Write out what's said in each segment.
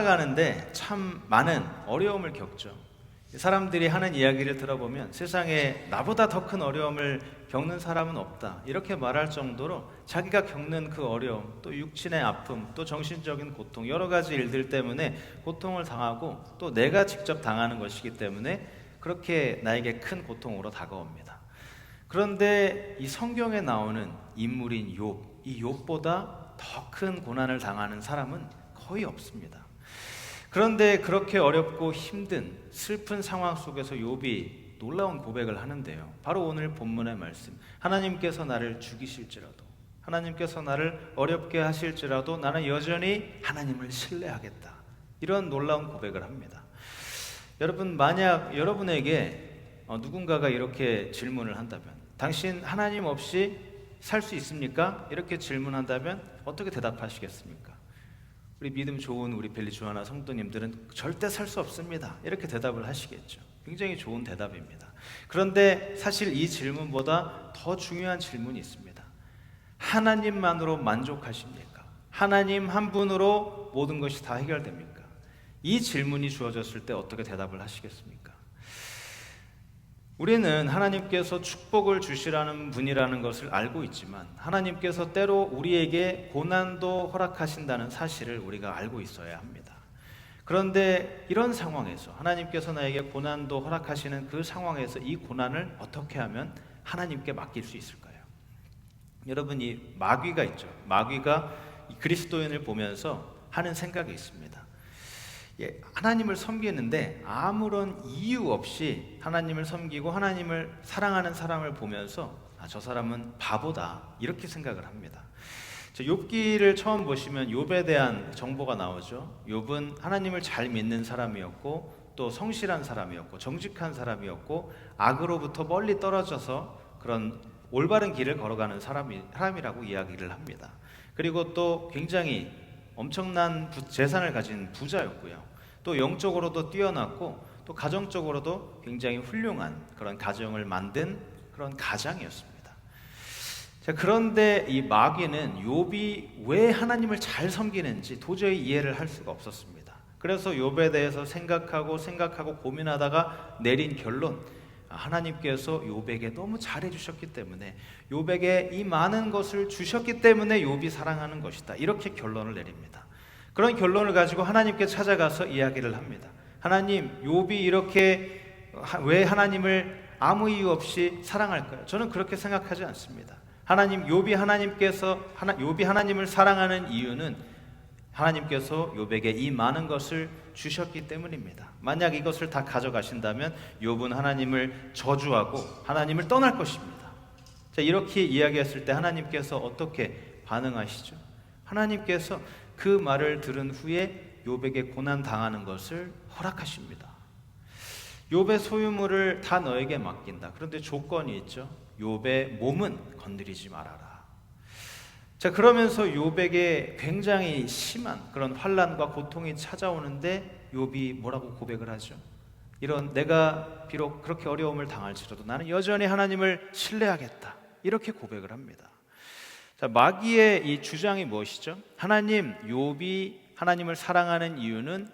살아가는데 참 많은 어려움을 겪죠. 사람들이 하는 이야기를 들어보면 세상에 나보다 더 큰 어려움을 겪는 사람은 없다, 이렇게 말할 정도로 자기가 겪는 그 어려움, 또 육신의 아픔, 또 정신적인 고통, 여러 가지 일들 때문에 고통을 당하고 또 내가 직접 당하는 것이기 때문에 그렇게 나에게 큰 고통으로 다가옵니다. 그런데 이 성경에 나오는 인물인 욥, 이 욥보다 더 큰 고난을 당하는 사람은 거의 없습니다. 그런데 그렇게 어렵고 힘든 슬픈 상황 속에서 욥이 놀라운 고백을 하는데요, 바로 오늘 본문의 말씀, 하나님께서 나를 죽이실지라도, 하나님께서 나를 어렵게 하실지라도 나는 여전히 하나님을 신뢰하겠다, 이런 놀라운 고백을 합니다. 여러분, 만약 여러분에게 누군가가 이렇게 질문을 한다면, 당신 하나님 없이 살 수 있습니까? 이렇게 질문한다면 어떻게 대답하시겠습니까? 우리 믿음 좋은 우리 벨리 주하나 성도님들은 절대 살 수 없습니다, 이렇게 대답을 하시겠죠. 굉장히 좋은 대답입니다. 그런데 사실 이 질문보다 더 중요한 질문이 있습니다. 하나님만으로 만족하십니까? 하나님 한 분으로 모든 것이 다 해결됩니까? 이 질문이 주어졌을 때 어떻게 대답을 하시겠습니까? 우리는 하나님께서 축복을 주시라는 분이라는 것을 알고 있지만 하나님께서 때로 우리에게 고난도 허락하신다는 사실을 우리가 알고 있어야 합니다. 그런데 이런 상황에서, 하나님께서 나에게 고난도 허락하시는 그 상황에서 이 고난을 어떻게 하면 하나님께 맡길 수 있을까요? 여러분, 이 마귀가 있죠. 마귀가 그리스도인을 보면서 하는 생각이 있습니다. 하나님을 섬기는데 아무런 이유 없이 하나님을 섬기고 하나님을 사랑하는 사람을 보면서 저 사람은 바보다, 이렇게 생각을 합니다. 욥기를 처음 보시면 욥에 대한 정보가 나오죠. 욥은 하나님을 잘 믿는 사람이었고 또 성실한 사람이었고 정직한 사람이었고 악으로부터 멀리 떨어져서 그런 올바른 길을 걸어가는 사람이라고 이야기를 합니다. 그리고 또 굉장히 엄청난 재산을 가진 부자였고요. 또 영적으로도 뛰어났고 또 가정적으로도 굉장히 훌륭한 그런 가정을 만든 그런 가장이었습니다. 자, 그런데 이 마귀는 욥이 왜 하나님을 잘 섬기는지 도저히 이해를 할 수가 없었습니다. 그래서 욥에 대해서 생각하고 고민하다가 내린 결론, 하나님께서 욥에게 너무 잘해주셨기 때문에, 욥에게 이 많은 것을 주셨기 때문에 욥이 사랑하는 것이다, 이렇게 결론을 내립니다. 그런 결론을 가지고 하나님께 찾아가서 이야기를 합니다. 하나님, 욥이 이렇게 왜 하나님을 아무 이유 없이 사랑할까요? 저는 그렇게 생각하지 않습니다. 욥이 하나님을 사랑하는 이유는 하나님께서 욥에게 이 많은 것을 주셨기 때문입니다. 만약 이것을 다 가져가신다면 욥은 하나님을 저주하고 하나님을 떠날 것입니다. 자, 이렇게 이야기했을 때 하나님께서 어떻게 반응하시죠? 하나님께서 그 말을 들은 후에 욥에게 고난 당하는 것을 허락하십니다. 욥의 소유물을 다 너에게 맡긴다. 그런데 조건이 있죠. 욥의 몸은 건드리지 말아라. 자, 그러면서 욥에게 굉장히 심한 그런 환난과 고통이 찾아오는데 욥이 뭐라고 고백을 하죠? 내가 비록 그렇게 어려움을 당할지라도 나는 여전히 하나님을 신뢰하겠다, 이렇게 고백을 합니다. 자, 마귀의 이 주장이 무엇이죠? 욥이 하나님을 사랑하는 이유는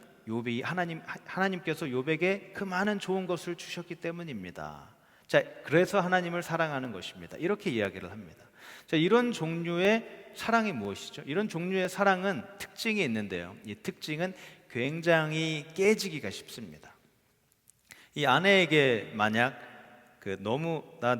하나님께서 욥에게 그 많은 좋은 것을 주셨기 때문입니다. 자, 그래서 하나님을 사랑하는 것입니다, 이렇게 이야기를 합니다. 자, 이런 종류의 사랑이 무엇이죠? 이런 종류의 사랑은 특징이 있는데요, 이 특징은 굉장히 깨지기가 쉽습니다. 이 아내에게 만약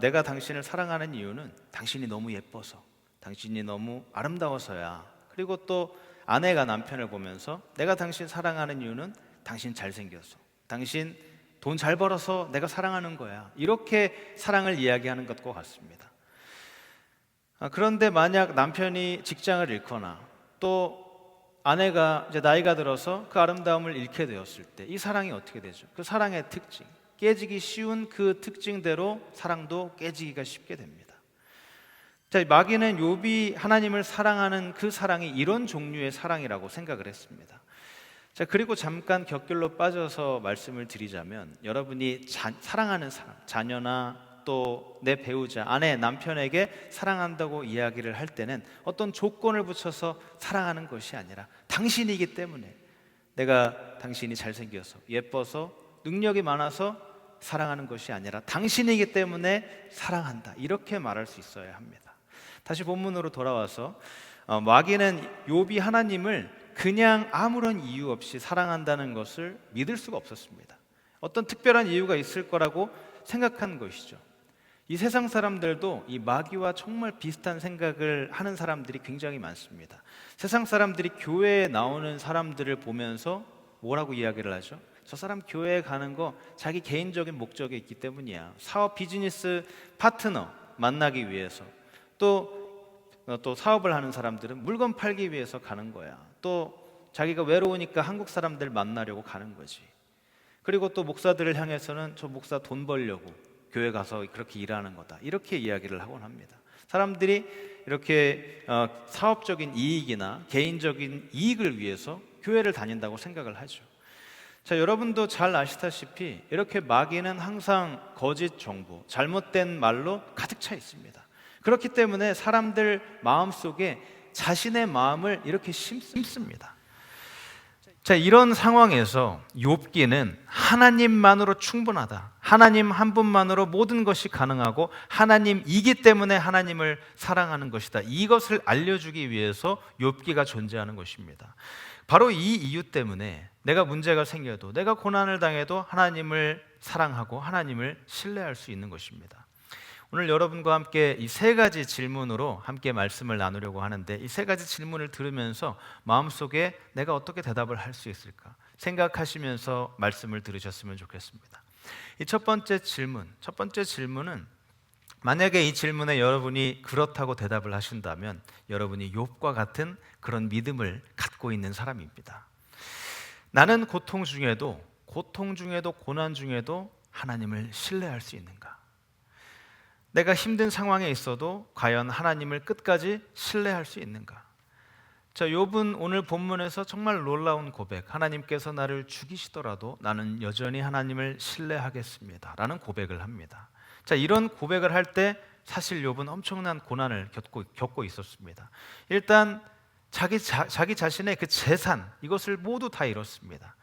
내가 당신을 사랑하는 이유는 당신이 너무 예뻐서, 당신이 너무 아름다워서야, 그리고 또 아내가 남편을 보면서 내가 당신 사랑하는 이유는 당신 잘생겨서, 당신 돈 잘 벌어서 내가 사랑하는 거야, 이렇게 사랑을 이야기하는 것과 같습니다. 그런데 만약 남편이 직장을 잃거나 또 아내가 이제 나이가 들어서 그 아름다움을 잃게 되었을 때 이 사랑이 어떻게 되죠? 그 사랑의 특징, 깨지기 쉬운 그 특징대로 사랑도 깨지기가 쉽게 됩니다. 자, 마귀는 욥이 하나님을 사랑하는 그 사랑이 이런 종류의 사랑이라고 생각을 했습니다. 자, 그리고 잠깐 곁길로 빠져서 말씀을 드리자면, 여러분이 사랑하는 사람, 자녀나 또 내 배우자, 아내, 남편에게 사랑한다고 이야기를 할 때는 어떤 조건을 붙여서 사랑하는 것이 아니라 당신이기 때문에, 내가 당신이 잘생겨서 예뻐서 능력이 많아서 사랑하는 것이 아니라 당신이기 때문에 사랑한다, 이렇게 말할 수 있어야 합니다. 다시 본문으로 돌아와서 마귀는 욥이 하나님을 그냥 아무런 이유 없이 사랑한다는 것을 믿을 수가 없었습니다. 어떤 특별한 이유가 있을 거라고 생각한 것이죠. 이 세상 사람들도 이 마귀와 정말 비슷한 생각을 하는 사람들이 굉장히 많습니다. 세상 사람들이 교회에 나오는 사람들을 보면서 뭐라고 이야기를 하죠? 저 사람 교회에 가는 거 자기 개인적인 목적이 있기 때문이야. 사업 비즈니스 파트너 만나기 위해서, 또 사업을 하는 사람들은 물건 팔기 위해서 가는 거야. 또 자기가 외로우니까 한국 사람들 만나려고 가는 거지. 그리고 또 목사들을 향해서는 저 목사 돈 벌려고 교회 가서 그렇게 일하는 거다, 이렇게 이야기를 하곤 합니다. 사람들이 이렇게 사업적인 이익이나 개인적인 이익을 위해서 교회를 다닌다고 생각을 하죠. 자, 여러분도 잘 아시다시피 이렇게 마귀는 항상 거짓 정보, 잘못된 말로 가득 차 있습니다. 그렇기 때문에 사람들 마음속에 자신의 마음을 이렇게 심습니다. 자, 이런 상황에서 욥기는 하나님만으로 충분하다, 하나님 한 분만으로 모든 것이 가능하고 하나님이기 때문에 하나님을 사랑하는 것이다, 이것을 알려주기 위해서 욥기가 존재하는 것입니다. 바로 이 이유 때문에 내가 문제가 생겨도, 내가 고난을 당해도 하나님을 사랑하고 하나님을 신뢰할 수 있는 것입니다. 오늘 여러분과 함께 이 세 가지 질문으로 함께 말씀을 나누려고 하는데, 이 세 가지 질문을 들으면서 마음속에 내가 어떻게 대답을 할 수 있을까 생각하시면서 말씀을 들으셨으면 좋겠습니다. 이 첫 번째 질문은, 만약에 이 질문에 여러분이 그렇다고 대답을 하신다면 여러분이 욥과 같은 그런 믿음을 갖고 있는 사람입니다. 나는 고통 중에도 고난 중에도 하나님을 신뢰할 수 있는가? 내가 힘든 상황에 있어도 과연 하나님을 끝까지 신뢰할 수 있는가? 자, 욥은 오늘 본문에서 정말 놀라운 고백, 하나님께서 나를 죽이시더라도 나는 여전히 하나님을 신뢰하겠습니다 라는 고백을 합니다. 자, 이런 고백을 할 때 사실 욥은 엄청난 고난을 겪고 있었습니다. 일단 자기 자신의 그 재산, 이것을 모두 다 잃었습니다.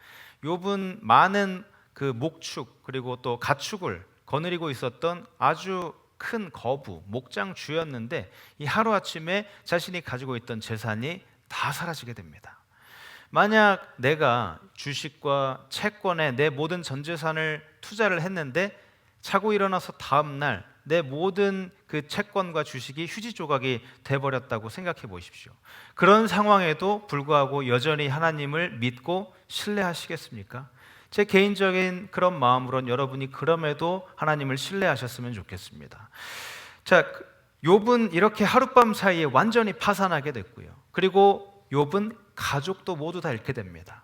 욥은 많은 그 목축 그리고 또 가축을 거느리고 있었던 아주 큰 거부, 목장주였는데 이 하루아침에 자신이 가지고 있던 재산이 다 사라지게 됩니다. 만약 내가 주식과 채권에 내 모든 전 재산을 투자를 했는데 자고 일어나서 다음 날 내 모든 그 채권과 주식이 휴지 조각이 돼버렸다고 생각해 보십시오. 그런 상황에도 불구하고 여전히 하나님을 믿고 신뢰하시겠습니까? 제 개인적인 그런 마음으론 여러분이 그럼에도 하나님을 신뢰하셨으면 좋겠습니다. 자, 욥은 이렇게 하룻밤 사이에 완전히 파산하게 됐고요. 그리고 욥은 가족도 모두 다 잃게 됩니다.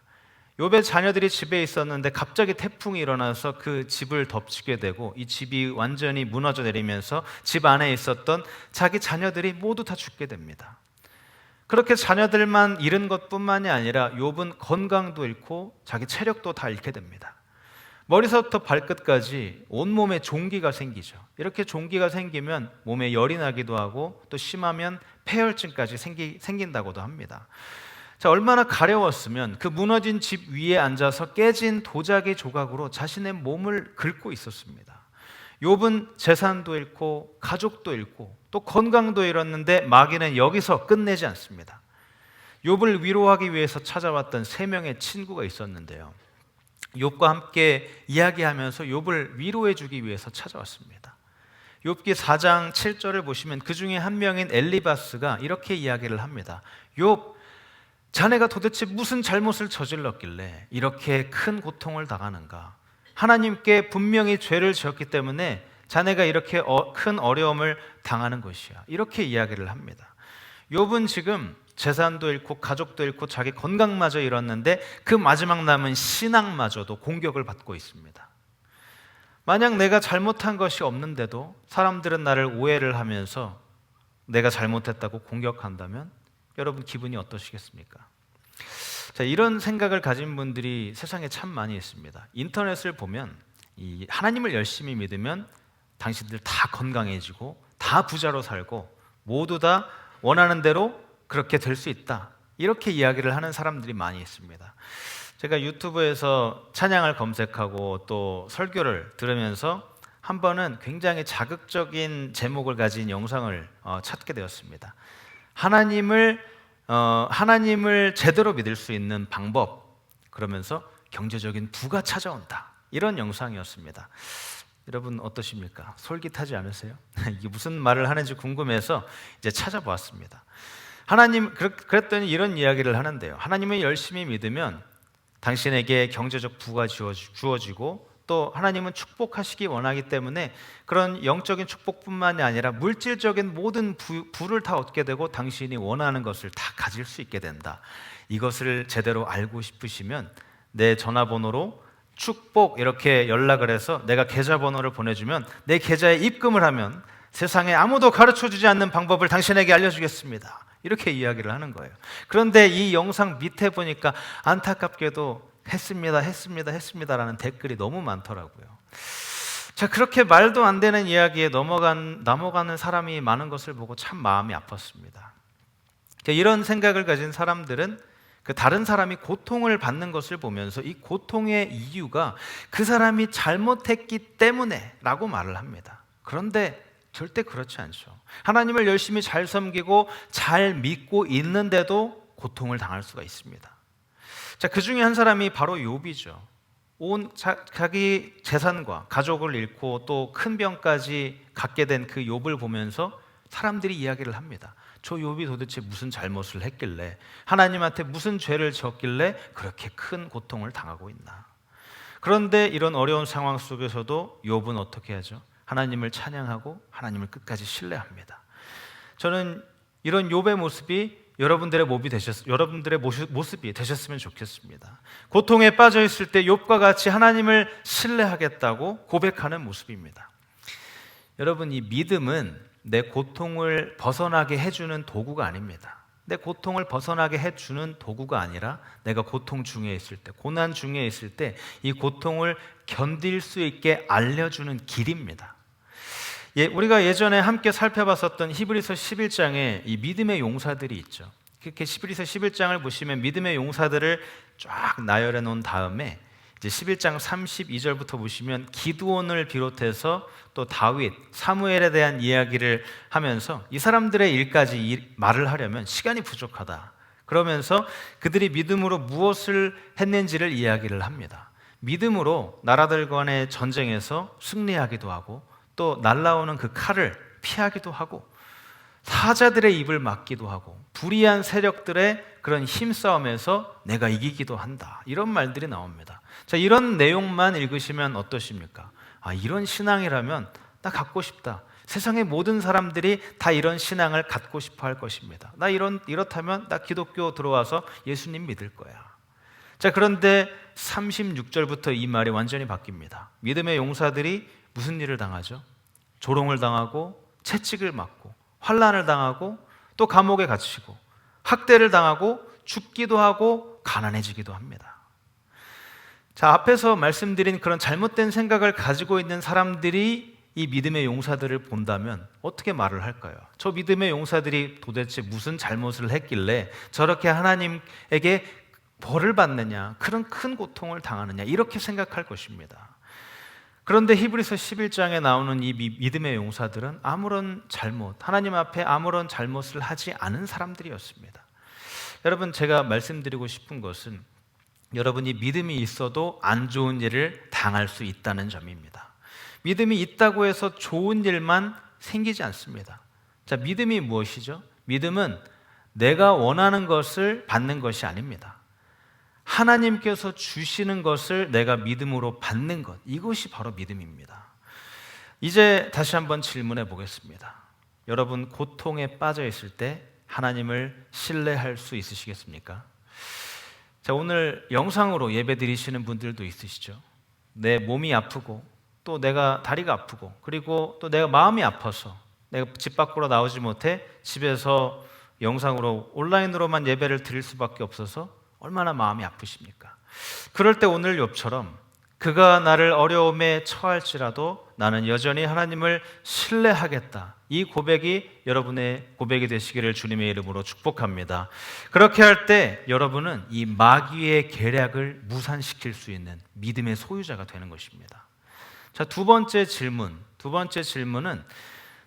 욥의 자녀들이 집에 있었는데 갑자기 태풍이 일어나서 그 집을 덮치게 되고 이 집이 완전히 무너져 내리면서 집 안에 있었던 자기 자녀들이 모두 다 죽게 됩니다. 그렇게 자녀들만 잃은 것뿐만이 아니라 욥은 건강도 잃고 자기 체력도 다 잃게 됩니다. 머리서부터 발끝까지 온몸에 종기가 생기죠. 이렇게 종기가 생기면 몸에 열이 나기도 하고 또 심하면 폐혈증까지 생긴다고도 합니다. 자, 얼마나 가려웠으면 그 무너진 집 위에 앉아서 깨진 도자기 조각으로 자신의 몸을 긁고 있었습니다. 욥은 재산도 잃고 가족도 잃고 또 건강도 잃었는데 마귀는 여기서 끝내지 않습니다. 욥을 위로하기 위해서 찾아왔던 3명의 친구가 있었는데요, 욥과 함께 이야기하면서 욥을 위로해 주기 위해서 찾아왔습니다. 욥기 4장 7절을 보시면 그 중에 한 명인 엘리바스가 이렇게 이야기를 합니다. 욥, 자네가 도대체 무슨 잘못을 저질렀길래 이렇게 큰 고통을 당하는가? 하나님께 분명히 죄를 지었기 때문에 자네가 이렇게 큰 어려움을 당하는 것이야, 이렇게 이야기를 합니다. 욥은 지금 재산도 잃고 가족도 잃고 자기 건강마저 잃었는데 그 마지막 남은 신앙마저도 공격을 받고 있습니다. 만약 내가 잘못한 것이 없는데도 사람들은 나를 오해를 하면서 내가 잘못했다고 공격한다면 여러분 기분이 어떠시겠습니까? 자, 이런 생각을 가진 분들이 세상에 참 많이 있습니다. 인터넷을 보면 이 하나님을 열심히 믿으면 당신들 다 건강해지고 다 부자로 살고 모두 다 원하는 대로 그렇게 될 수 있다, 이렇게 이야기를 하는 사람들이 많이 있습니다. 제가 유튜브에서 찬양을 검색하고 또 설교를 들으면서 한 번은 굉장히 자극적인 제목을 가진 영상을 찾게 되었습니다. 하나님을 제대로 믿을 수 있는 방법, 그러면서 경제적인 부가 찾아온다, 이런 영상이었습니다. 여러분 어떠십니까? 솔깃하지 않으세요? 이게 무슨 말을 하는지 궁금해서 이제 찾아보았습니다. 그랬더니 이런 이야기를 하는데요. 하나님을 열심히 믿으면 당신에게 경제적 부가 주어지고, 또 하나님은 축복하시기 원하기 때문에 그런 영적인 축복뿐만이 아니라 물질적인 모든 부를 다 얻게 되고 당신이 원하는 것을 다 가질 수 있게 된다. 이것을 제대로 알고 싶으시면 내 전화번호로 축복 이렇게 연락을 해서 내가 계좌번호를 보내주면 내 계좌에 입금을 하면 세상에 아무도 가르쳐주지 않는 방법을 당신에게 알려주겠습니다. 이렇게 이야기를 하는 거예요. 그런데 이 영상 밑에 보니까 안타깝게도 했습니다라는 댓글이 너무 많더라고요. 자, 그렇게 말도 안 되는 이야기에 넘어가는 사람이 많은 것을 보고 참 마음이 아팠습니다. 이런 생각을 가진 사람들은 다른 사람이 고통을 받는 것을 보면서 이 고통의 이유가 그 사람이 잘못했기 때문에 라고 말을 합니다. 그런데 절대 그렇지 않죠. 하나님을 열심히 잘 섬기고 잘 믿고 있는데도 고통을 당할 수가 있습니다. 자, 그 중에 한 사람이 바로 욥이죠. 자기 재산과 가족을 잃고 또 큰 병까지 갖게 된 그 욥을 보면서 사람들이 이야기를 합니다. 저 욥이 도대체 무슨 잘못을 했길래, 하나님한테 무슨 죄를 지었길래 그렇게 큰 고통을 당하고 있나. 그런데 이런 어려운 상황 속에서도 욥은 어떻게 하죠? 하나님을 찬양하고 하나님을 끝까지 신뢰합니다. 저는 이런 욥의 모습이 여러분들의 모습이 되셨으면 좋겠습니다. 고통에 빠져 있을 때 욥과 같이 하나님을 신뢰하겠다고 고백하는 모습입니다. 여러분, 이 믿음은 내 고통을 벗어나게 해주는 도구가 아닙니다. 내 고통을 벗어나게 해주는 도구가 아니라 내가 고통 중에 있을 때, 고난 중에 있을 때 이 고통을 견딜 수 있게 알려주는 길입니다. 우리가 예전에 함께 살펴봤었던 히브리서 11장에 이 믿음의 용사들이 있죠. 그렇게 히브리서 11장을 보시면 믿음의 용사들을 쫙 나열해 놓은 다음에 이제 11장 32절부터 보시면 기드온을 비롯해서 또 다윗, 사무엘에 대한 이야기를 하면서 이 사람들의 일까지 말을 하려면 시간이 부족하다. 그러면서 그들이 믿음으로 무엇을 했는지를 이야기를 합니다. 믿음으로 나라들 간의 전쟁에서 승리하기도 하고, 또 날라오는 그 칼을 피하기도 하고, 사자들의 입을 막기도 하고, 불의한 세력들의 그런 힘싸움에서 내가 이기기도 한다. 이런 말들이 나옵니다. 자, 이런 내용만 읽으시면 어떠십니까? 이런 신앙이라면 나 갖고 싶다. 세상의 모든 사람들이 다 이런 신앙을 갖고 싶어 할 것입니다. 이렇다면 나 기독교 들어와서 예수님 믿을 거야. 자, 그런데 36절부터 이 말이 완전히 바뀝니다. 믿음의 용사들이 무슨 일을 당하죠? 조롱을 당하고, 채찍을 맞고, 환난을 당하고, 또 감옥에 갇히고, 학대를 당하고, 죽기도 하고, 가난해지기도 합니다. 자, 앞에서 말씀드린 그런 잘못된 생각을 가지고 있는 사람들이 이 믿음의 용사들을 본다면 어떻게 말을 할까요? 저 믿음의 용사들이 도대체 무슨 잘못을 했길래 저렇게 하나님에게 벌을 받느냐, 그런 큰 고통을 당하느냐, 이렇게 생각할 것입니다. 그런데 히브리서 11장에 나오는 이 믿음의 용사들은 하나님 앞에 아무런 잘못을 하지 않은 사람들이었습니다. 여러분, 제가 말씀드리고 싶은 것은 여러분이 믿음이 있어도 안 좋은 일을 당할 수 있다는 점입니다. 믿음이 있다고 해서 좋은 일만 생기지 않습니다. 자, 믿음이 무엇이죠? 믿음은 내가 원하는 것을 받는 것이 아닙니다. 하나님께서 주시는 것을 내가 믿음으로 받는 것, 이것이 바로 믿음입니다. 이제 다시 한번 질문해 보겠습니다. 여러분, 고통에 빠져 있을 때 하나님을 신뢰할 수 있으시겠습니까? 자, 오늘 영상으로 예배 드리시는 분들도 있으시죠? 내 몸이 아프고, 또 내가 다리가 아프고, 그리고 또 내가 마음이 아파서 내가 집 밖으로 나오지 못해 집에서 영상으로 온라인으로만 예배를 드릴 수밖에 없어서 얼마나 마음이 아프십니까? 그럴 때 오늘 욥처럼 그가 나를 어려움에 처할지라도 나는 여전히 하나님을 신뢰하겠다. 이 고백이 여러분의 고백이 되시기를 주님의 이름으로 축복합니다. 그렇게 할 때 여러분은 이 마귀의 계략을 무산시킬 수 있는 믿음의 소유자가 되는 것입니다. 자, 두 번째 질문은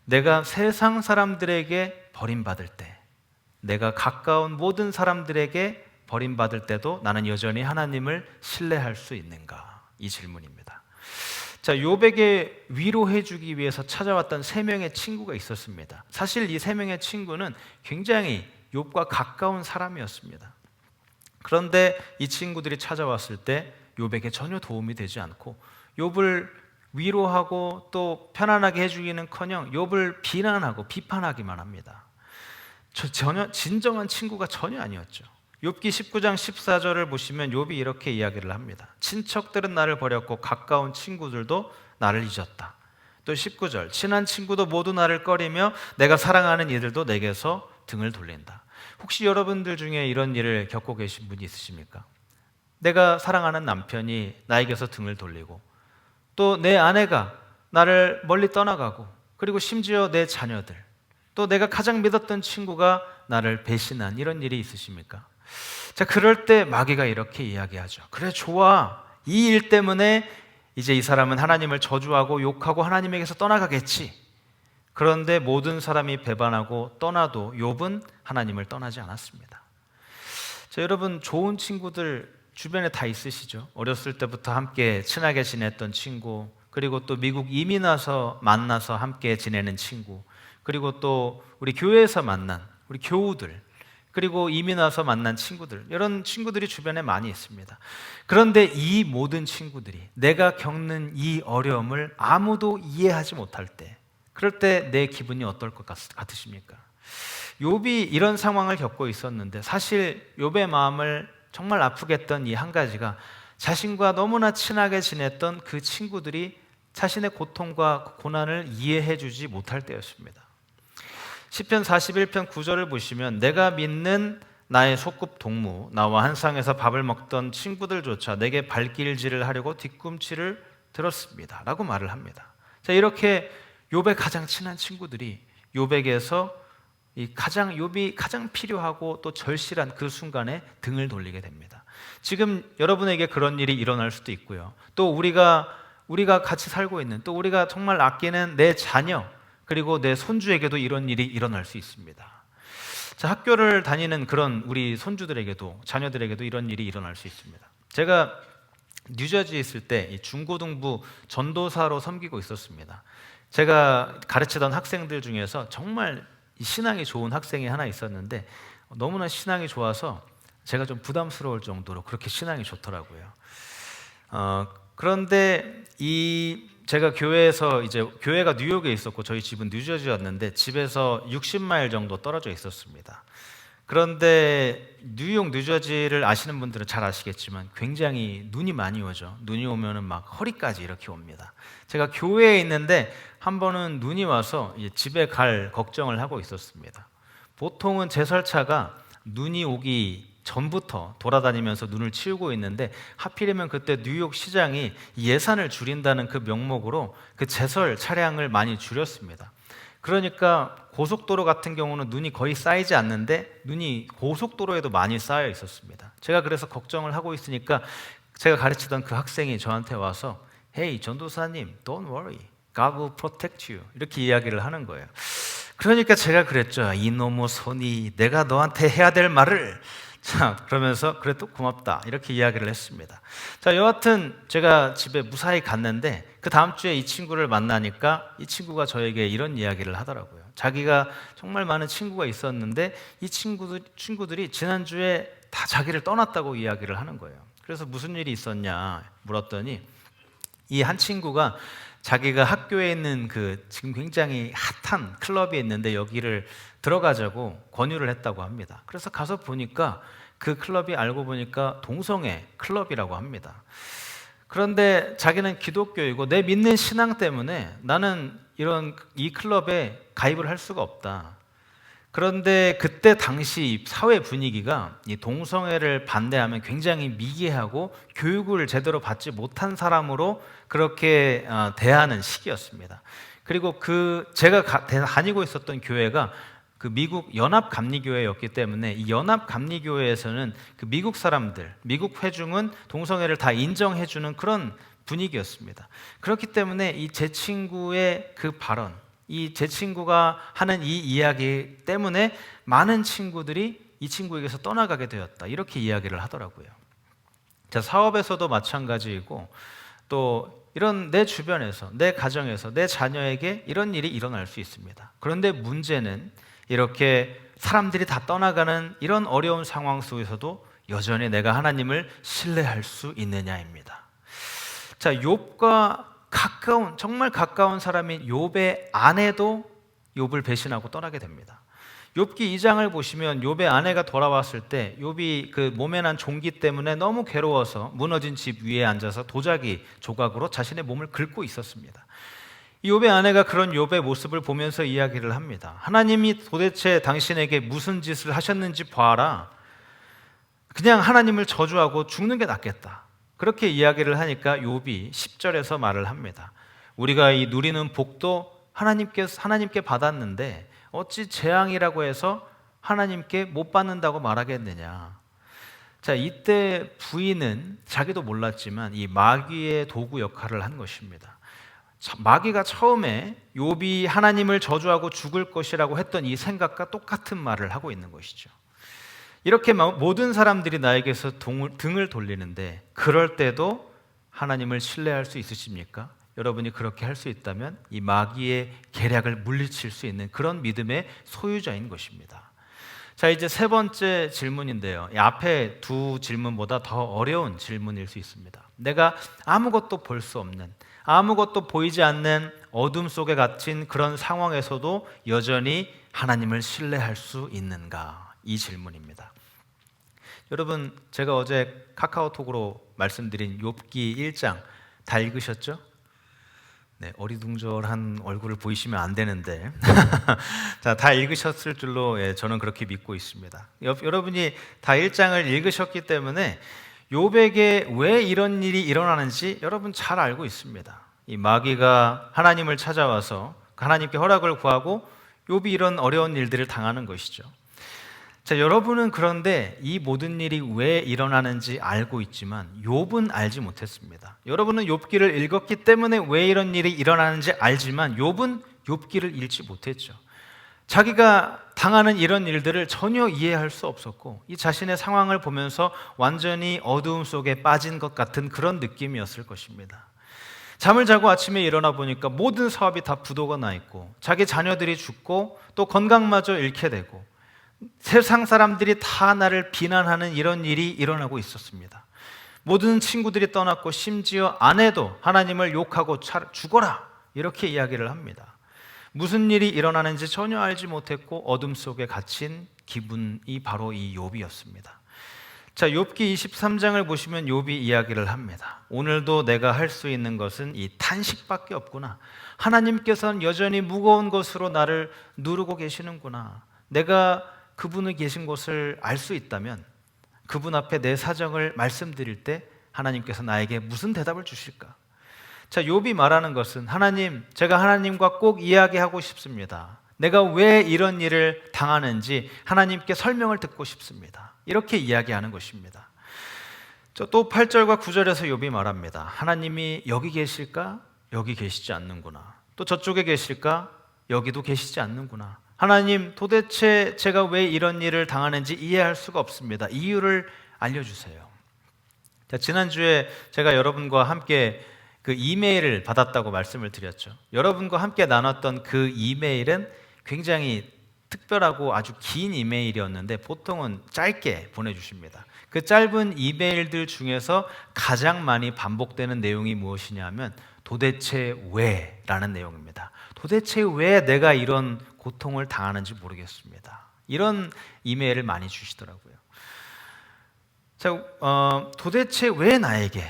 내가 세상 사람들에게 버림받을 때, 내가 가까운 모든 사람들에게 버림받을 때도 나는 여전히 하나님을 신뢰할 수 있는가? 이 질문입니다. 자, 욥에게 위로해 주기 위해서 찾아왔던 세 명의 친구가 있었습니다. 사실 이 세 명의 친구는 굉장히 욥과 가까운 사람이었습니다. 그런데 이 친구들이 찾아왔을 때 욥에게 전혀 도움이 되지 않고 욥을 위로하고 또 편안하게 해주기는커녕 욥을 비난하고 비판하기만 합니다. 전혀 진정한 친구가 전혀 아니었죠. 욥기 19장 14절을 보시면 욥이 이렇게 이야기를 합니다. 친척들은 나를 버렸고 가까운 친구들도 나를 잊었다. 또 19절, 친한 친구도 모두 나를 꺼리며 내가 사랑하는 이들도 내게서 등을 돌린다. 혹시 여러분들 중에 이런 일을 겪고 계신 분이 있으십니까? 내가 사랑하는 남편이 나에게서 등을 돌리고 또 내 아내가 나를 멀리 떠나가고 그리고 심지어 내 자녀들 또 내가 가장 믿었던 친구가 나를 배신한 이런 일이 있으십니까? 자, 그럴 때 마귀가 이렇게 이야기하죠. 그래, 좋아. 이 일 때문에 이제 이 사람은 하나님을 저주하고 욕하고 하나님에게서 떠나가겠지. 그런데 모든 사람이 배반하고 떠나도 욥은 하나님을 떠나지 않았습니다. 자, 여러분 좋은 친구들 주변에 다 있으시죠? 어렸을 때부터 함께 친하게 지냈던 친구, 그리고 또 미국 이민 와서 만나서 함께 지내는 친구, 그리고 또 우리 교회에서 만난 우리 교우들, 그리고 이민 와서 만난 친구들, 이런 친구들이 주변에 많이 있습니다. 그런데 이 모든 친구들이 내가 겪는 이 어려움을 아무도 이해하지 못할 때, 그럴 때 내 기분이 어떨 것 같으십니까? 욥이 이런 상황을 겪고 있었는데 사실 욥의 마음을 정말 아프게 했던 이 한 가지가 자신과 너무나 친하게 지냈던 그 친구들이 자신의 고통과 고난을 이해해 주지 못할 때였습니다. 시편 41편 9절을 보시면 내가 믿는 나의 소꿉 동무, 나와 한 상에서 밥을 먹던 친구들조차 내게 발길질을 하려고 뒤꿈치를 들었습니다 라고 말을 합니다. 자, 이렇게 욥의 가장 친한 친구들이 욥에게서 욥이 가장 필요하고 또 절실한 그 순간에 등을 돌리게 됩니다. 지금 여러분에게 그런 일이 일어날 수도 있고요. 또 우리가 같이 살고 있는, 또 우리가 정말 아끼는 내 자녀, 그리고 내 손주에게도 이런 일이 일어날 수 있습니다. 자, 학교를 다니는 그런 우리 손주들에게도, 자녀들에게도 이런 일이 일어날 수 있습니다. 제가 뉴저지에 있을 때 중고등부 전도사로 섬기고 있었습니다. 제가 가르치던 학생들 중에서 정말 신앙이 좋은 학생이 하나 있었는데 너무나 신앙이 좋아서 제가 좀 부담스러울 정도로 그렇게 신앙이 좋더라고요. 그런데 제가 교회에서 이제 교회가 뉴욕에 있었고 저희 집은 뉴저지였는데 집에서 60마일 정도 떨어져 있었습니다. 그런데 뉴욕, 뉴저지를 아시는 분들은 잘 아시겠지만 굉장히 눈이 많이 오죠. 눈이 오면은 막 허리까지 이렇게 옵니다. 제가 교회에 있는데 한 번은 눈이 와서 집에 갈 걱정을 하고 있었습니다. 보통은 제설차가 눈이 오기 전부터 돌아다니면서 눈을 치우고 있는데 하필이면 그때 뉴욕 시장이 예산을 줄인다는 그 명목으로 그 제설 차량을 많이 줄였습니다. 그러니까 고속도로 같은 경우는 눈이 거의 쌓이지 않는데 눈이 고속도로에도 많이 쌓여 있었습니다. 제가 그래서 걱정을 하고 있으니까 제가 가르치던 그 학생이 저한테 와서 Hey, 전도사님, don't worry. God will protect you. 이렇게 이야기를 하는 거예요. 그러니까 제가 그랬죠. 이놈의 손이 내가 너한테 해야 될 말을. 자, 그러면서 그래 또 고맙다 이렇게 이야기를 했습니다. 자, 여하튼 제가 집에 무사히 갔는데 그 다음 주에 이 친구를 만나니까 이 친구가 저에게 이런 이야기를 하더라고요. 자기가 정말 많은 친구가 있었는데 이 친구들이 지난주에 다 자기를 떠났다고 이야기를 하는 거예요. 그래서 무슨 일이 있었냐 물었더니 이 한 친구가 자기가 학교에 있는 그 지금 굉장히 핫한 클럽이 있는데 여기를 들어가자고 권유를 했다고 합니다. 그래서 가서 보니까 그 클럽이 알고 보니까 동성애 클럽이라고 합니다. 그런데 자기는 기독교이고 내 믿는 신앙 때문에 나는 이 클럽에 가입을 할 수가 없다. 그런데 그때 당시 사회 분위기가 이 동성애를 반대하면 굉장히 미개하고 교육을 제대로 받지 못한 사람으로 그렇게 대하는 시기였습니다. 그리고 제가 다니고 있었던 교회가 그 미국 연합감리교회였기 때문에 이 연합감리교회에서는 그 미국 사람들, 미국 회중은 동성애를 다 인정해주는 그런 분위기였습니다. 그렇기 때문에 이 제 친구의 그 발언, 제 친구가 하는 이 이야기 때문에 많은 친구들이 이 친구에게서 떠나가게 되었다, 이렇게 이야기를 하더라고요. 자, 사업에서도 마찬가지이고 또 이런 내 주변에서, 내 가정에서, 내 자녀에게 이런 일이 일어날 수 있습니다. 그런데 문제는 이렇게 사람들이 다 떠나가는 이런 어려운 상황 속에서도 여전히 내가 하나님을 신뢰할 수 있느냐입니다. 자, 욥과 정말 가까운 사람인 욥의 아내도 욥을 배신하고 떠나게 됩니다. 욥기 2장을 보시면 욥의 아내가 돌아왔을 때 욥이 그 몸에 난 종기 때문에 너무 괴로워서 무너진 집 위에 앉아서 도자기 조각으로 자신의 몸을 긁고 있었습니다. 욥의 아내가 그런 욥의 모습을 보면서 이야기를 합니다. 하나님이 도대체 당신에게 무슨 짓을 하셨는지 봐라. 그냥 하나님을 저주하고 죽는 게 낫겠다. 그렇게 이야기를 하니까 욥이 10절에서 말을 합니다. 우리가 이 누리는 복도 하나님께 받았는데 어찌 재앙이라고 해서 하나님께 못 받는다고 말하겠느냐. 자, 이때 부인은 자기도 몰랐지만 이 마귀의 도구 역할을 한 것입니다. 마귀가 처음에 욥이 하나님을 저주하고 죽을 것이라고 했던 이 생각과 똑같은 말을 하고 있는 것이죠. 이렇게 모든 사람들이 나에게서 등을 돌리는데 그럴 때도 하나님을 신뢰할 수 있으십니까? 여러분이 그렇게 할 수 있다면 이 마귀의 계략을 물리칠 수 있는 그런 믿음의 소유자인 것입니다. 자, 이제 세 번째 질문인데요. 이 앞에 두 질문보다 더 어려운 질문일 수 있습니다. 내가 아무것도 볼 수 없는, 아무것도 보이지 않는 어둠 속에 갇힌 그런 상황에서도 여전히 하나님을 신뢰할 수 있는가? 이 질문입니다. 여러분, 제가 어제 카카오톡으로 말씀드린 욥기 1장 다 읽으셨죠? 네, 어리둥절한 얼굴을 보이시면 안 되는데 자, 다 읽으셨을 줄로 저는 그렇게 믿고 있습니다. 여러분이 다 1장을 읽으셨기 때문에 욥에게 왜 이런 일이 일어나는지 여러분 잘 알고 있습니다. 이 마귀가 하나님을 찾아와서 하나님께 허락을 구하고 욥이 이런 어려운 일들을 당하는 것이죠. 자, 여러분은 그런데 이 모든 일이 왜 일어나는지 알고 있지만 욥은 알지 못했습니다. 여러분은 욥기를 읽었기 때문에 왜 이런 일이 일어나는지 알지만 욥은 욥기를 읽지 못했죠. 자기가 당하는 이런 일들을 전혀 이해할 수 없었고 이 자신의 상황을 보면서 완전히 어두움 속에 빠진 것 같은 그런 느낌이었을 것입니다. 잠을 자고 아침에 일어나 보니까 모든 사업이 다 부도가 나 있고 자기 자녀들이 죽고 또 건강마저 잃게 되고 세상 사람들이 다 나를 비난하는 이런 일이 일어나고 있었습니다. 모든 친구들이 떠났고 심지어 아내도 하나님을 욕하고 죽어라 이렇게 이야기를 합니다. 무슨 일이 일어나는지 전혀 알지 못했고 어둠 속에 갇힌 기분이 바로 이 욥이었습니다. 자, 욥기 23장을 보시면 욥이 이야기를 합니다. 오늘도 내가 할 수 있는 것은 이 탄식밖에 없구나. 하나님께서는 여전히 무거운 것으로 나를 누르고 계시는구나. 내가 그분이 계신 곳을 알 수 있다면 그분 앞에 내 사정을 말씀드릴 때 하나님께서 나에게 무슨 대답을 주실까? 자, 욥이 말하는 것은 하나님, 제가 하나님과 꼭 이야기하고 싶습니다. 내가 왜 이런 일을 당하는지 하나님께 설명을 듣고 싶습니다. 이렇게 이야기하는 것입니다. 또 8절과 9절에서 욥이 말합니다. 하나님이 여기 계실까? 여기 계시지 않는구나. 또 저쪽에 계실까? 여기도 계시지 않는구나. 하나님, 도대체 제가 왜 이런 일을 당하는지 이해할 수가 없습니다. 이유를 알려주세요. 자, 지난주에 제가 여러분과 함께 그 이메일을 받았다고 말씀을 드렸죠. 여러분과 함께 나눴던 그 이메일은 굉장히 특별하고 아주 긴 이메일이었는데 보통은 짧게 보내주십니다. 그 짧은 이메일들 중에서 가장 많이 반복되는 내용이 무엇이냐면 도대체 왜? 라는 내용입니다. 도대체 왜 내가 이런 고통을 당하는지 모르겠습니다. 이런 이메일을 많이 주시더라고요. 자, 도대체 왜 나에게?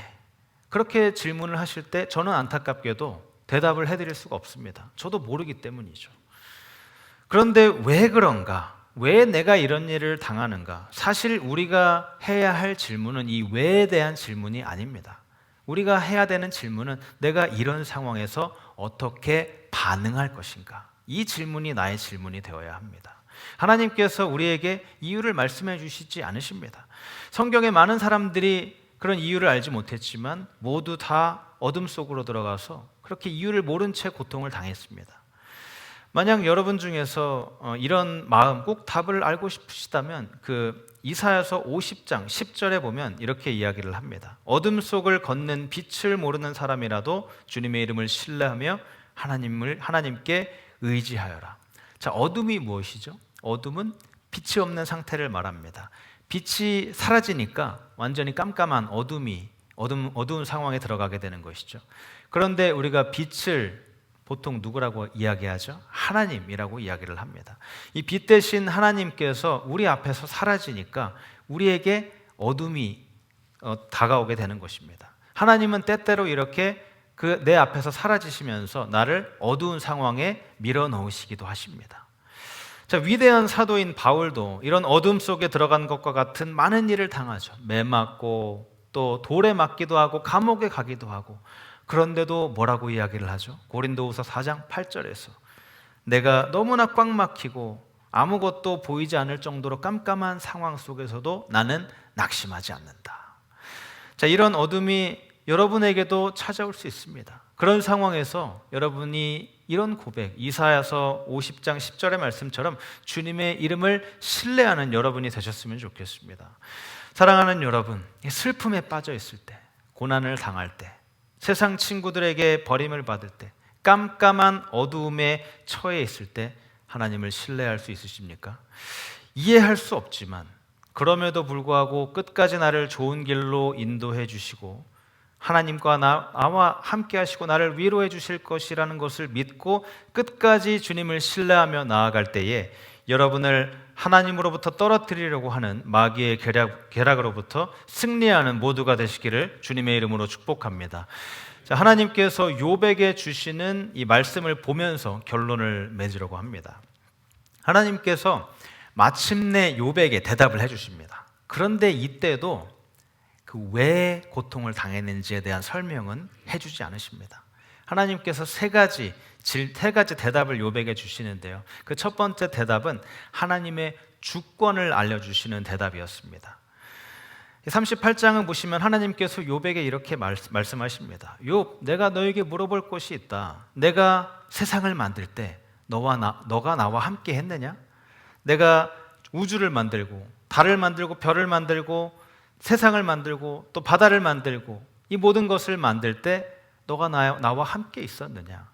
그렇게 질문을 하실 때 저는 안타깝게도 대답을 해드릴 수가 없습니다. 저도 모르기 때문이죠. 그런데 왜 그런가? 왜 내가 이런 일을 당하는가? 사실 우리가 해야 할 질문은 이 왜에 대한 질문이 아닙니다. 우리가 해야 되는 질문은 내가 이런 상황에서 어떻게 반응할 것인가? 이 질문이 나의 질문이 되어야 합니다. 하나님께서 우리에게 이유를 말씀해 주시지 않으십니다. 성경에 많은 사람들이 그런 이유를 알지 못했지만 모두 다 어둠 속으로 들어가서 그렇게 이유를 모른 채 고통을 당했습니다. 만약 여러분 중에서 이런 마음 꼭 답을 알고 싶으시다면 이사야서 50장 10절에 보면 이렇게 이야기를 합니다. 어둠 속을 걷는 빛을 모르는 사람이라도 주님의 이름을 신뢰하며 하나님께 의지하여라. 자, 어둠이 무엇이죠? 어둠은 빛이 없는 상태를 말합니다. 빛이 사라지니까 완전히 깜깜한 어두운 상황에 들어가게 되는 것이죠. 그런데 우리가 빛을 보통 누구라고 이야기하죠? 하나님이라고 이야기를 합니다. 이 빛 대신 하나님께서 우리 앞에서 사라지니까 우리에게 어둠이 다가오게 되는 것입니다. 하나님은 때때로 이렇게 내 앞에서 사라지시면서 나를 어두운 상황에 밀어넣으시기도 하십니다. 자, 위대한 사도인 바울도 이런 어둠 속에 들어간 것과 같은 많은 일을 당하죠. 매 맞고 또 돌에 맞기도 하고 감옥에 가기도 하고. 그런데도 뭐라고 이야기를 하죠? 고린도후서 4장 8절에서 내가 너무나 꽉 막히고 아무것도 보이지 않을 정도로 깜깜한 상황 속에서도 나는 낙심하지 않는다. 자, 이런 어둠이 여러분에게도 찾아올 수 있습니다. 그런 상황에서 여러분이 이런 고백, 이사야서 50장 10절의 말씀처럼 주님의 이름을 신뢰하는 여러분이 되셨으면 좋겠습니다. 사랑하는 여러분, 슬픔에 빠져 있을 때, 고난을 당할 때, 세상 친구들에게 버림을 받을 때, 깜깜한 어두움에 처해 있을 때 하나님을 신뢰할 수 있으십니까? 이해할 수 없지만 그럼에도 불구하고 끝까지 나를 좋은 길로 인도해 주시고 하나님과 나와 함께 하시고 나를 위로해 주실 것이라는 것을 믿고 끝까지 주님을 신뢰하며 나아갈 때에 여러분을 하나님으로부터 떨어뜨리려고 하는 마귀의 계략으로부터 승리하는 모두가 되시기를 주님의 이름으로 축복합니다. 자, 하나님께서 욥에게 주시는 이 말씀을 보면서 결론을 맺으려고 합니다. 하나님께서 마침내 욥에게 대답을 해주십니다. 그런데 이때도 왜 고통을 당했는지에 대한 설명은 해주지 않으십니다. 하나님께서 세 가지 대답을 욥에게 주시는데요. 그 첫 번째 대답은 하나님의 주권을 알려주시는 대답이었습니다. 38장을 보시면 하나님께서 욥에게 이렇게 말씀하십니다. 욥, 내가 너에게 물어볼 것이 있다. 내가 세상을 만들 때 너가 나와 함께 했느냐? 내가 우주를 만들고 달을 만들고 별을 만들고 세상을 만들고 또 바다를 만들고 이 모든 것을 만들 때 너가 나와 함께 있었느냐?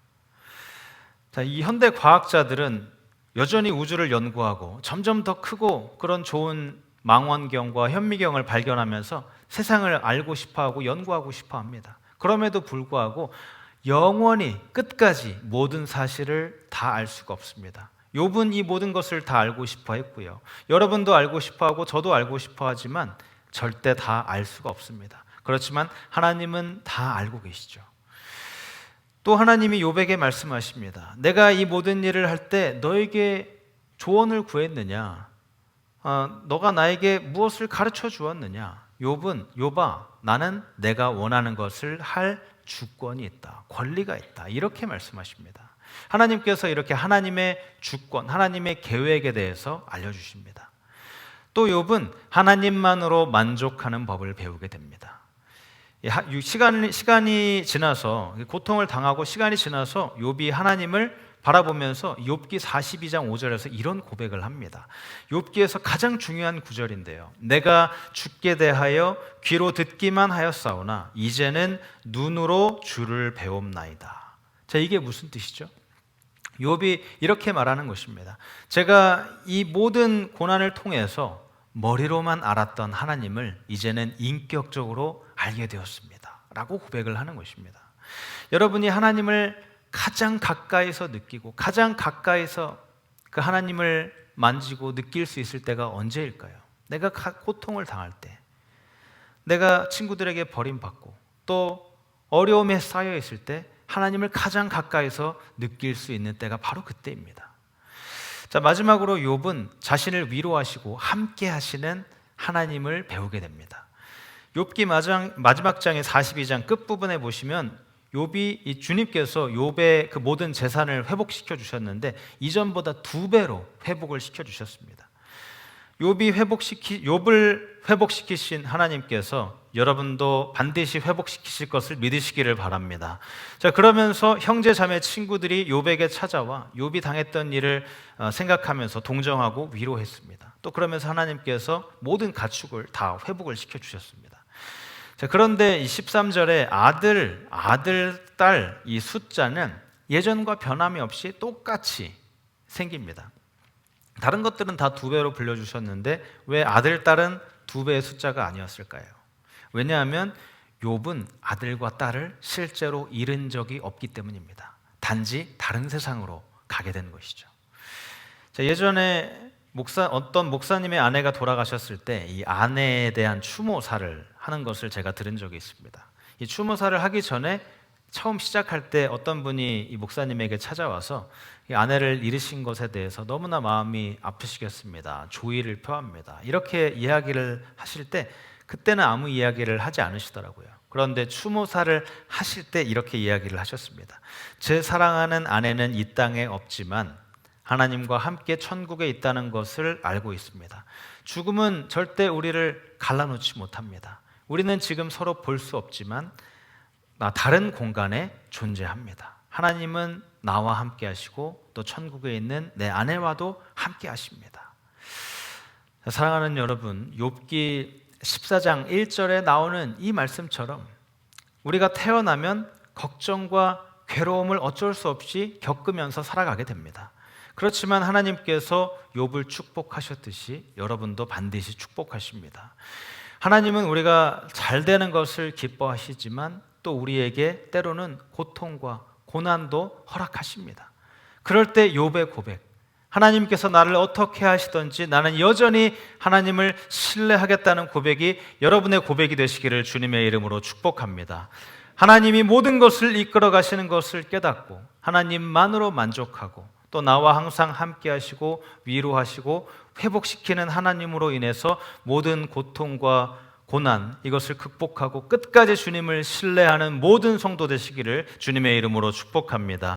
자, 이 현대 과학자들은 여전히 우주를 연구하고 점점 더 크고 그런 좋은 망원경과 현미경을 발견하면서 세상을 알고 싶어하고 연구하고 싶어합니다. 그럼에도 불구하고 영원히 끝까지 모든 사실을 다 알 수가 없습니다. 욥은 이 모든 것을 다 알고 싶어 했고요. 여러분도 알고 싶어하고 저도 알고 싶어하지만 절대 다 알 수가 없습니다. 그렇지만 하나님은 다 알고 계시죠. 또 하나님이 욥에게 말씀하십니다. 내가 이 모든 일을 할 때 너에게 조언을 구했느냐? 너가 나에게 무엇을 가르쳐 주었느냐? 욥아, 나는 내가 원하는 것을 할 주권이 있다. 권리가 있다. 이렇게 말씀하십니다. 하나님께서 이렇게 하나님의 주권, 하나님의 계획에 대해서 알려주십니다. 또 욥은 하나님만으로 만족하는 법을 배우게 됩니다. 시간이 지나서 고통을 당하고 시간이 지나서 욥이 하나님을 바라보면서 욥기 42장 5절에서 이런 고백을 합니다. 욥기에서 가장 중요한 구절인데요. 내가 주께 대하여 귀로 듣기만 하였사오나 이제는 눈으로 주를 배움나이다. 자, 이게 무슨 뜻이죠? 욥이 이렇게 말하는 것입니다. 제가 이 모든 고난을 통해서 머리로만 알았던 하나님을 이제는 인격적으로 알게 되었습니다. 라고 고백을 하는 것입니다. 여러분이 하나님을 가장 가까이서 느끼고 가장 가까이서 그 하나님을 만지고 느낄 수 있을 때가 언제일까요? 내가 고통을 당할 때, 내가 친구들에게 버림받고 또 어려움에 쌓여 있을 때 하나님을 가장 가까이서 느낄 수 있는 때가 바로 그때입니다. 자, 마지막으로 욥은 자신을 위로하시고 함께 하시는 하나님을 배우게 됩니다. 욥기 마지막 장의 42장 끝부분에 보시면 욥이 이 주님께서 욥의 그 모든 재산을 회복시켜 주셨는데 이전보다 2배로 회복을 시켜 주셨습니다. 욥을 회복시키신 하나님께서 여러분도 반드시 회복시키실 것을 믿으시기를 바랍니다. 자, 그러면서 형제 자매 친구들이 욥에게 찾아와 욥이 당했던 일을 생각하면서 동정하고 위로했습니다. 또 그러면서 하나님께서 모든 가축을 다 회복을 시켜 주셨습니다. 자, 그런데 이 13절에 아들, 딸 이 숫자는 예전과 변함이 없이 똑같이 생깁니다. 다른 것들은 다 2배로 불려주셨는데 왜 아들, 딸은 2배의 숫자가 아니었을까요? 왜냐하면 욥은 아들과 딸을 실제로 잃은 적이 없기 때문입니다. 단지 다른 세상으로 가게 된 것이죠. 자, 예전에 어떤 목사님의 아내가 돌아가셨을 때 이 아내에 대한 추모사를 하는 것을 제가 들은 적이 있습니다. 이 추모사를 하기 전에 처음 시작할 때 어떤 분이 이 목사님에게 찾아와서 이 아내를 잃으신 것에 대해서 너무나 마음이 아프시겠습니다. 조의를 표합니다. 이렇게 이야기를 하실 때 그때는 아무 이야기를 하지 않으시더라고요. 그런데 추모사를 하실 때 이렇게 이야기를 하셨습니다. 제 사랑하는 아내는 이 땅에 없지만 하나님과 함께 천국에 있다는 것을 알고 있습니다. 죽음은 절대 우리를 갈라놓지 못합니다. 우리는 지금 서로 볼 수 없지만 다른 공간에 존재합니다. 하나님은 나와 함께 하시고 또 천국에 있는 내 아내와도 함께 하십니다. 사랑하는 여러분, 욥기 14장 1절에 나오는 이 말씀처럼 우리가 태어나면 걱정과 괴로움을 어쩔 수 없이 겪으면서 살아가게 됩니다. 그렇지만 하나님께서 욥을 축복하셨듯이 여러분도 반드시 축복하십니다. 하나님은 우리가 잘 되는 것을 기뻐하시지만 또 우리에게 때로는 고통과 고난도 허락하십니다. 그럴 때 욥의 고백, 하나님께서 나를 어떻게 하시든지 나는 여전히 하나님을 신뢰하겠다는 고백이 여러분의 고백이 되시기를 주님의 이름으로 축복합니다. 하나님이 모든 것을 이끌어 가시는 것을 깨닫고 하나님만으로 만족하고 또 나와 항상 함께 하시고 위로하시고 회복시키는 하나님으로 인해서 모든 고통과 고난 이것을 극복하고 끝까지 주님을 신뢰하는 모든 성도 되시기를 주님의 이름으로 축복합니다.